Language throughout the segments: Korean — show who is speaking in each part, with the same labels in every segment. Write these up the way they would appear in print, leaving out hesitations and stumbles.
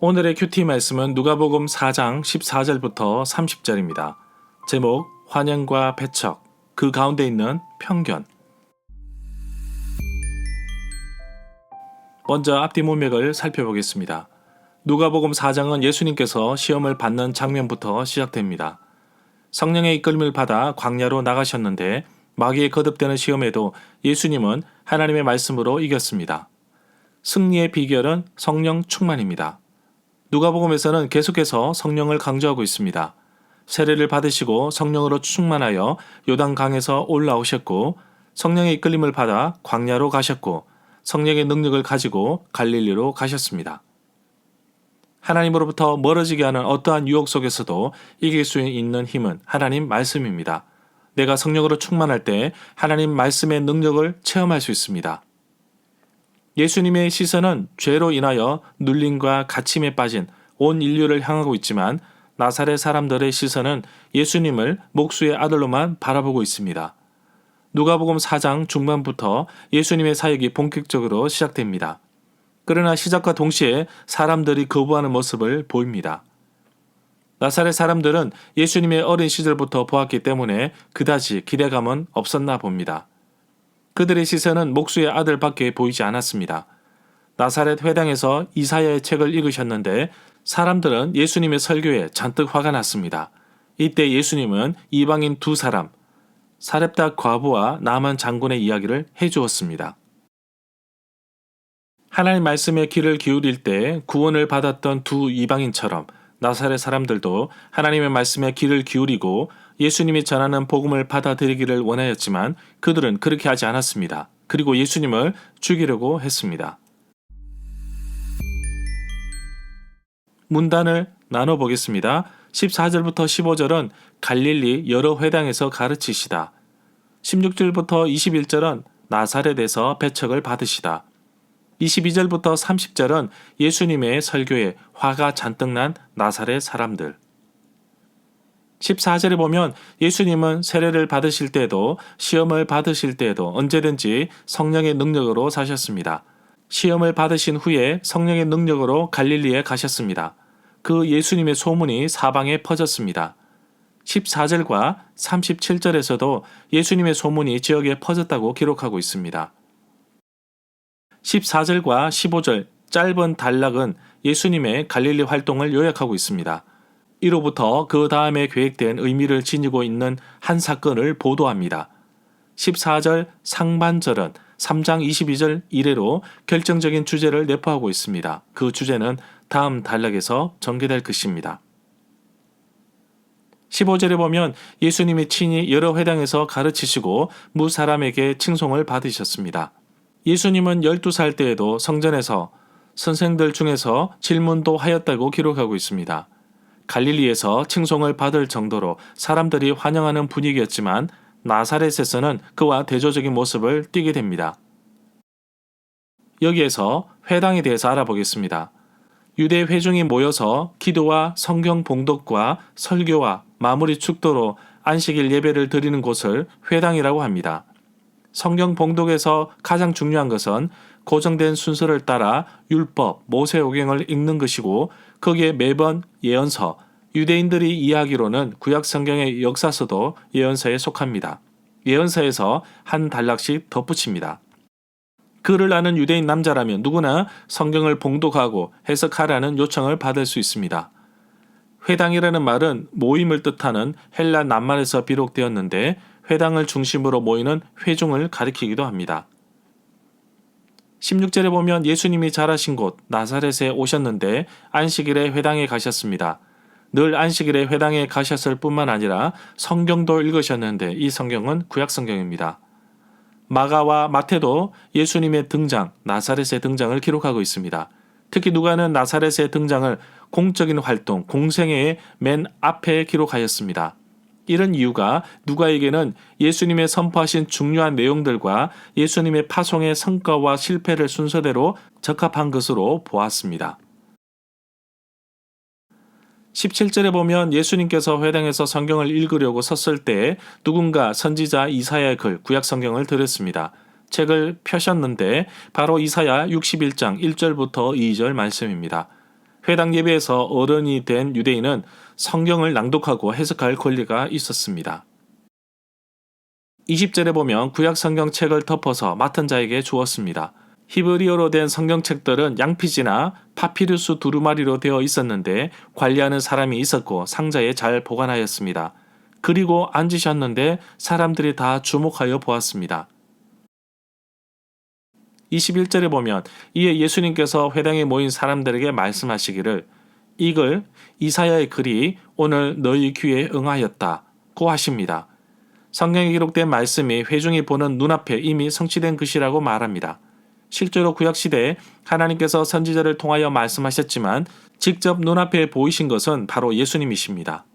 Speaker 1: 오늘의 큐티 말씀은 누가복음 4장 14절부터 30절입니다. 제목 환영과 배척, 그 가운데 있는 편견. 먼저 앞뒤 문맥을 살펴보겠습니다. 누가복음 4장은 예수님께서 시험을 받는 장면부터 시작됩니다. 성령의 이끌림을 받아 광야로 나가셨는데 마귀의 거듭되는 시험에도 예수님은 하나님의 말씀으로 이겼습니다. 승리의 비결은 성령 충만입니다. 누가복음에서는 계속해서 성령을 강조하고 있습니다. 세례를 받으시고 성령으로 충만하여 요단강에서 올라오셨고 성령의 이끌림을 받아 광야로 가셨고 성령의 능력을 가지고 갈릴리로 가셨습니다. 하나님으로부터 멀어지게 하는 어떠한 유혹 속에서도 이길 수 있는 힘은 하나님 말씀입니다. 내가 성령으로 충만할 때 하나님 말씀의 능력을 체험할 수 있습니다. 예수님의 시선은 죄로 인하여 눌림과 갇힘에 빠진 온 인류를 향하고 있지만 나사렛 사람들의 시선은 예수님을 목수의 아들로만 바라보고 있습니다. 누가복음 4장 중반부터 예수님의 사역이 본격적으로 시작됩니다. 그러나 시작과 동시에 사람들이 거부하는 모습을 보입니다. 나사렛 사람들은 예수님의 어린 시절부터 보았기 때문에 그다지 기대감은 없었나 봅니다. 그들의 시선은 목수의 아들밖에 보이지 않았습니다. 나사렛 회당에서 이사야의 책을 읽으셨는데 사람들은 예수님의 설교에 잔뜩 화가 났습니다. 이때 예수님은 이방인 두 사람, 사렙다 과부와 나만 장군의 이야기를 해주었습니다. 하나님 말씀에 귀를 기울일 때 구원을 받았던 두 이방인처럼 나사렛 사람들도 하나님의 말씀에 귀를 기울이고 예수님이 전하는 복음을 받아들이기를 원하였지만 그들은 그렇게 하지 않았습니다. 그리고 예수님을 죽이려고 했습니다. 문단을 나눠보겠습니다. 14절부터 15절은 갈릴리 여러 회당에서 가르치시다. 16절부터 21절은 나사렛에서 배척을 받으시다. 22절부터 30절은 예수님의 설교에 화가 잔뜩 난 나사렛 사람들. 14절에 보면 예수님은 세례를 받으실 때도 시험을 받으실 때도 언제든지 성령의 능력으로 사셨습니다. 시험을 받으신 후에 성령의 능력으로 갈릴리에 가셨습니다. 그 예수님의 소문이 사방에 퍼졌습니다. 14절과 37절에서도 예수님의 소문이 지역에 퍼졌다고 기록하고 있습니다. 14절과 15절 짧은 단락은 예수님의 갈릴리 활동을 요약하고 있습니다. 이로부터 그 다음에 계획된 의미를 지니고 있는 한 사건을 보도합니다. 14절 상반절은 3장 22절 이래로 결정적인 주제를 내포하고 있습니다. 그 주제는 다음 단락에서 전개될 것입니다. 15절에 보면 예수님이 친히 여러 회당에서 가르치시고 무 사람에게 칭송을 받으셨습니다. 예수님은 12살 때에도 성전에서 선생들 중에서 질문도 하였다고 기록하고 있습니다. 갈릴리에서 칭송을 받을 정도로 사람들이 환영하는 분위기였지만 나사렛에서는 그와 대조적인 모습을 띠게 됩니다. 여기에서 회당에 대해서 알아보겠습니다. 유대 회중이 모여서 기도와 성경 봉독과 설교와 마무리 축도로 안식일 예배를 드리는 곳을 회당이라고 합니다. 성경 봉독에서 가장 중요한 것은 고정된 순서를 따라 율법, 모세오경을 읽는 것이고 거기에 매번 예언서, 유대인들이 이해하기로는 구약 성경의 역사서도 예언서에 속합니다. 예언서에서 한 단락씩 덧붙입니다. 글을 아는 유대인 남자라면 누구나 성경을 봉독하고 해석하라는 요청을 받을 수 있습니다. 회당이라는 말은 모임을 뜻하는 헬라 낱말에서 비롯되었는데 회당을 중심으로 모이는 회중을 가리키기도 합니다. 16절에 보면 예수님이 자라신 곳 나사렛에 오셨는데 안식일에 회당에 가셨습니다. 늘 안식일에 회당에 가셨을 뿐만 아니라 성경도 읽으셨는데 이 성경은 구약 성경입니다. 마가와 마태도 예수님의 등장, 나사렛의 등장을 기록하고 있습니다. 특히 누가는 나사렛의 등장을 공적인 활동, 공생애의 맨 앞에 기록하였습니다. 이런 이유가 누가에게는 예수님의 선포하신 중요한 내용들과 예수님의 파송의 성과와 실패를 순서대로 적합한 것으로 보았습니다. 17절에 보면 예수님께서 회당에서 성경을 읽으려고 섰을 때 누군가 선지자 이사야의 글, 구약 성경을 들었습니다. 책을 펴셨는데 바로 이사야 61장 1절부터 2절 말씀입니다. 회당 예배에서 어른이 된 유대인은 성경을 낭독하고 해석할 권리가 있었습니다. 20절에 보면 구약 성경책을 덮어서 맡은 자에게 주었습니다. 히브리어로 된 성경책들은 양피지나 파피루스 두루마리로 되어 있었는데 관리하는 사람이 있었고 상자에 잘 보관하였습니다. 그리고 앉으셨는데 사람들이 다 주목하여 보았습니다. 21절에 보면 이에 예수님께서 회당에 모인 사람들에게 말씀하시기를 이글 이사야의 글이 오늘 너희 귀에 응하였다고 하십니다. 성경에 기록된 말씀이 회중이 보는 눈앞에 이미 성취된 것이라고 말합니다. 실제로 구약시대에 하나님께서 선지자를 통하여 말씀하셨지만 직접 눈앞에 보이신 것은 바로 예수님이십니다.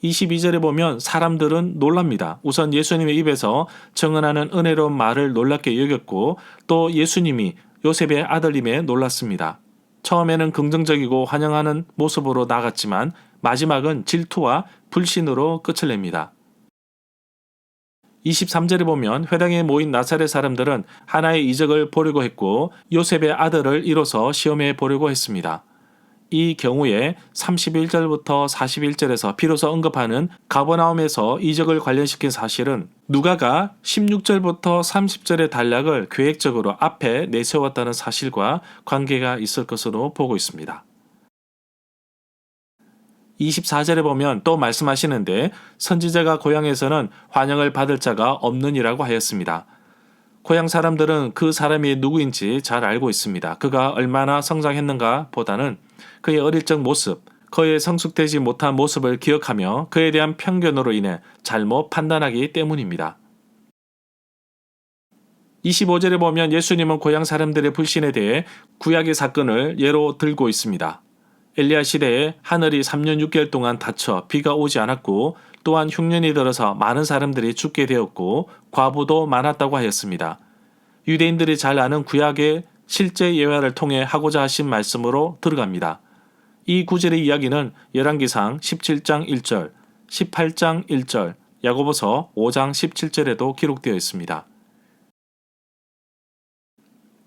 Speaker 1: 22절에 보면 사람들은 놀랍니다. 우선 예수님의 입에서 증언하는 은혜로운 말을 놀랍게 여겼고 또 예수님이 요셉의 아들임에 놀랐습니다. 처음에는 긍정적이고 환영하는 모습으로 나갔지만 마지막은 질투와 불신으로 끝을 냅니다. 23절에 보면 회당에 모인 나사렛 사람들은 하나의 이적을 보려고 했고 요셉의 아들을 이뤄서 시험해 보려고 했습니다. 이 경우에 31절부터 41절에서 비로소 언급하는 가버나움에서 이적을 관련시킨 사실은 누가가 16절부터 30절의 단락을 계획적으로 앞에 내세웠다는 사실과 관계가 있을 것으로 보고 있습니다. 24절에 보면 또 말씀하시는데 선지자가 고향에서는 환영을 받을 자가 없느니라고 하였습니다. 고향 사람들은 그 사람이 누구인지 잘 알고 있습니다. 그가 얼마나 성장했는가 보다는 그의 어릴 적 모습, 그의 성숙되지 못한 모습을 기억하며 그에 대한 편견으로 인해 잘못 판단하기 때문입니다. 25절에 보면 예수님은 고향 사람들의 불신에 대해 구약의 사건을 예로 들고 있습니다. 엘리야 시대에 하늘이 3년 6개월 동안 닫혀 비가 오지 않았고 또한 흉년이 들어서 많은 사람들이 죽게 되었고 과부도 많았다고 하였습니다. 유대인들이 잘 아는 구약의 실제 예화를 통해 하고자 하신 말씀으로 들어갑니다. 이 구절의 이야기는 열왕기상 17장 1절, 18장 1절, 야고보서 5장 17절에도 기록되어 있습니다.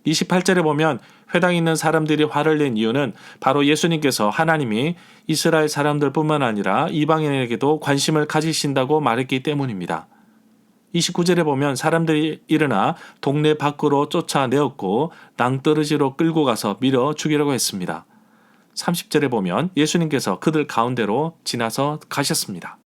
Speaker 1: 28절에 보면 회당에 있는 사람들이 화를 낸 이유는 바로 예수님께서 하나님이 이스라엘 사람들뿐만 아니라 이방인에게도 관심을 가지신다고 말했기 때문입니다. 29절에 보면 사람들이 일어나 동네 밖으로 쫓아내었고 낭떠러지로 끌고 가서 밀어 죽이려고 했습니다. 30절에 보면 예수님께서 그들 가운데로 지나서 가셨습니다.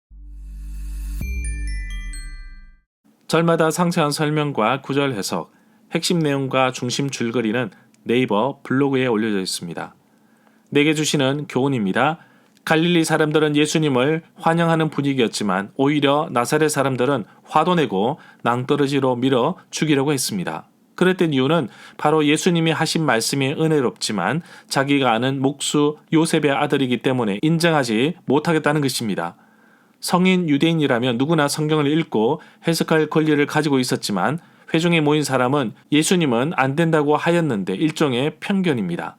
Speaker 1: 절마다 상세한 설명과 구절 해석, 핵심 내용과 중심 줄거리는 네이버 블로그에 올려져 있습니다. 내게 주시는 교훈입니다. 갈릴리 사람들은 예수님을 환영하는 분위기였지만 오히려 나사렛 사람들은 화도 내고 낭떠러지로 밀어 죽이려고 했습니다. 그랬던 이유는 바로 예수님이 하신 말씀이 은혜롭지만 자기가 아는 목수 요셉의 아들이기 때문에 인정하지 못하겠다는 것입니다. 성인 유대인이라면 누구나 성경을 읽고 해석할 권리를 가지고 있었지만 회중에 모인 사람은 예수님은 안 된다고 하였는데 일종의 편견입니다.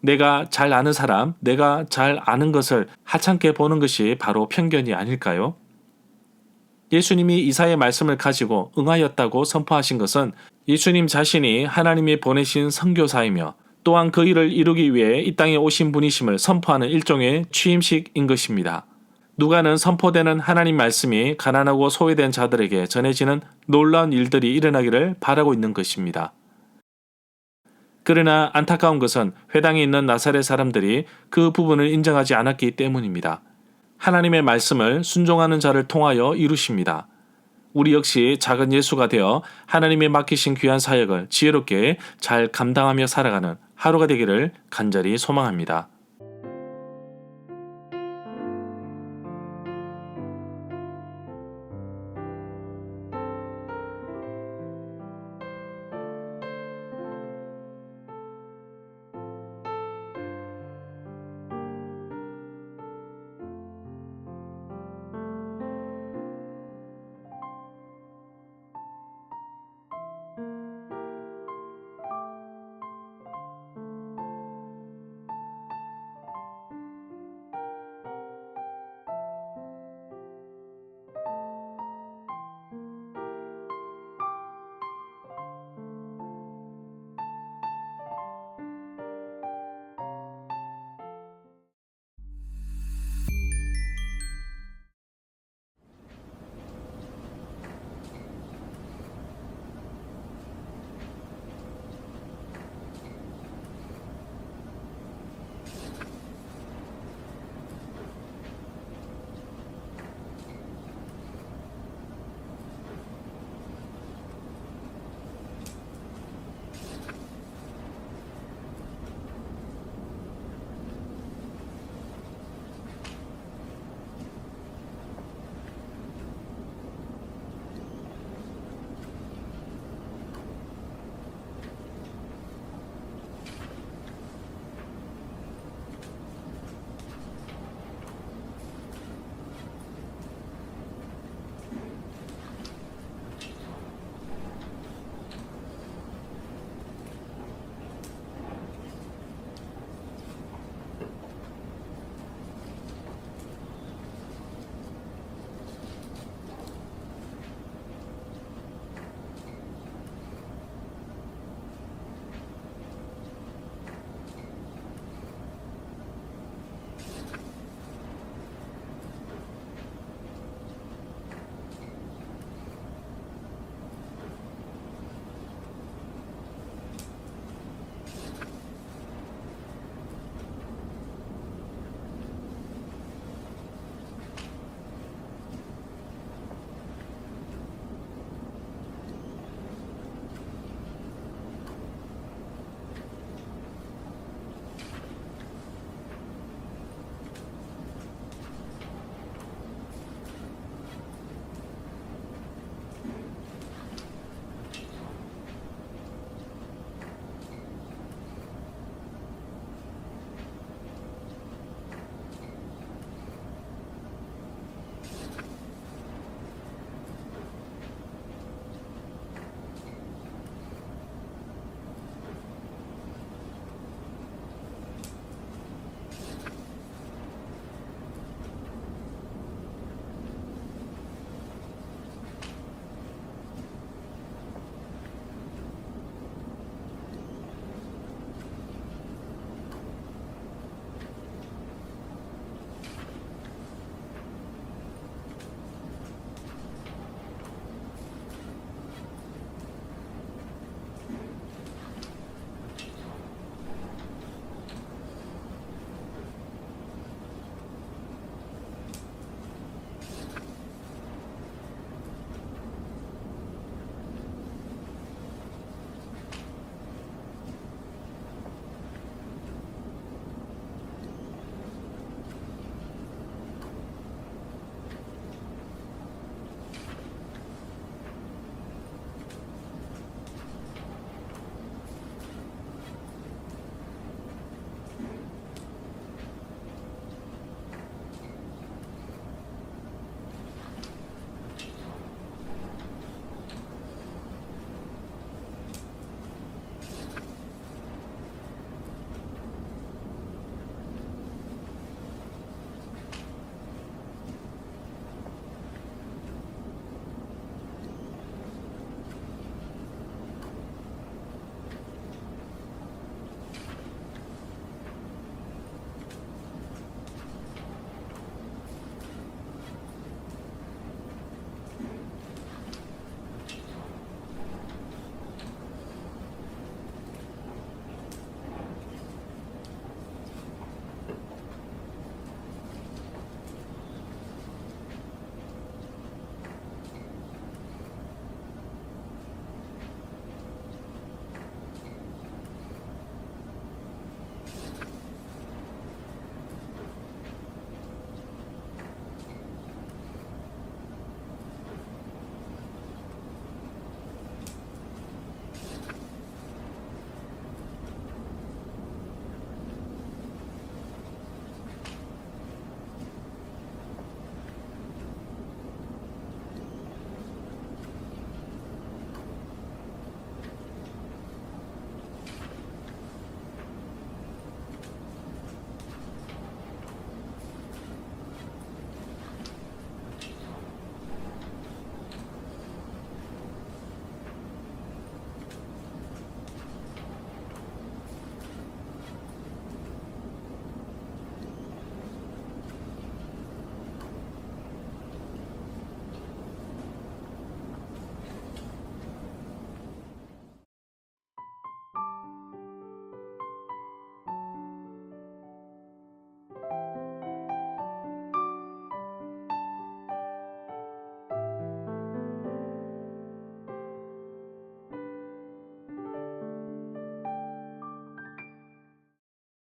Speaker 1: 내가 잘 아는 사람, 내가 잘 아는 것을 하찮게 보는 것이 바로 편견이 아닐까요? 예수님이 이사야의 말씀을 가지고 응하였다고 선포하신 것은 예수님 자신이 하나님이 보내신 선교사이며 또한 그 일을 이루기 위해 이 땅에 오신 분이심을 선포하는 일종의 취임식인 것입니다. 누가는 선포되는 하나님 말씀이 가난하고 소외된 자들에게 전해지는 놀라운 일들이 일어나기를 바라고 있는 것입니다. 그러나 안타까운 것은 회당에 있는 나사렛 사람들이 그 부분을 인정하지 않았기 때문입니다. 하나님의 말씀을 순종하는 자를 통하여 이루십니다. 우리 역시 작은 예수가 되어 하나님의 맡기신 귀한 사역을 지혜롭게 잘 감당하며 살아가는 하루가 되기를 간절히 소망합니다.